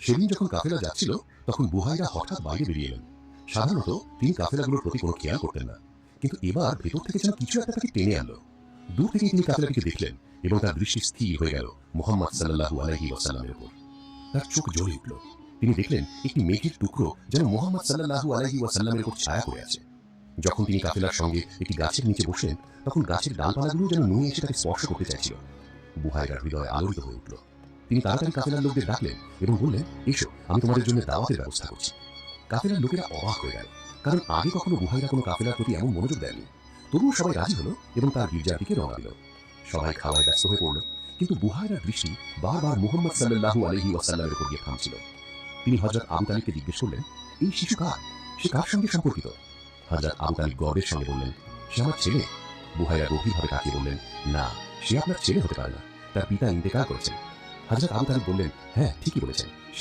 সেদিন যখন কাফেলা যাচ্ছিল তখন বুহাইরা হঠাৎ বাইরে বেরিয়ে এলেন। সাধারণত তিনি কাফেলাগুলোর প্রতি কোনো খেয়াল করতেন না, কিন্তু এবার ভেতর থেকে যেন কিছু একটা তাকে টেনে আনলো। দূর থেকে তিনি কাফেলাটিকে দেখলেন এবং তার দৃষ্টি স্থির হয়ে গেল মুহাম্মদ সাল্লাল্লাহু আলাইহি ওয়াসাল্লামের উপর। তার চোখ জ্বলে উঠল। তিনি দেখলেন একটি মেঘের টুকরো যেন মুহাম্মদ সাল্লাল্লাহু আলাইহি ওয়াসাল্লামের উপর ছায়া করে আছে। যখন তিনি কাফেলার সঙ্গে একটি গাছের নিচে বসলেন তখন গাছের ডালপালাগুলো যেন নুয়ে এসে তাকে স্পর্শ করতে চাইছিল। বুহাইরার হৃদয় আলোড়িত হয়ে উঠল। তিনি তাড়াতাড়ি কাফেলার লোকদের ডাকলেন এবং বললেন, এসো, আমি তোমাদের জন্য দাওয়াতের ব্যবস্থা করছি। কাফেলার লোকেরা অবাক হয়ে গেল, কারণ আগে কখনো বুহাইরা কোনো কাফেলার প্রতি এমন মনোযোগ দেয়নি। তবুও সবাই রাজি হলো এবং তার গির্জার দিকে রওনা দিল। সবাই খাওয়ায় ব্যস্ত হয়ে পড়ল, কিন্তু বুহাইরার দৃষ্টি বারবার মুহাম্মদ সাল্লাল্লাহু আলাইহি ওয়াসাল্লামের উপর গিয়ে থামছিল। তিনি হযরত আবু তালিবকে জিজ্ঞেস করলেন, এই শিশু কার? সে কার সঙ্গে সম্পর্কিত? হযরত আবু তালিব গর্বের সঙ্গে বললেন, সে আমার ছেলে। বুহাইরা গভীরভাবে তাকিয়ে বললেন, না, সে আপনার ছেলে হতে পারে না, তার পিতা ইন্তেকাল করেছেন। হযরত আবু তালিব বললেন, হ্যাঁ, ঠিকই বলেছেন, সে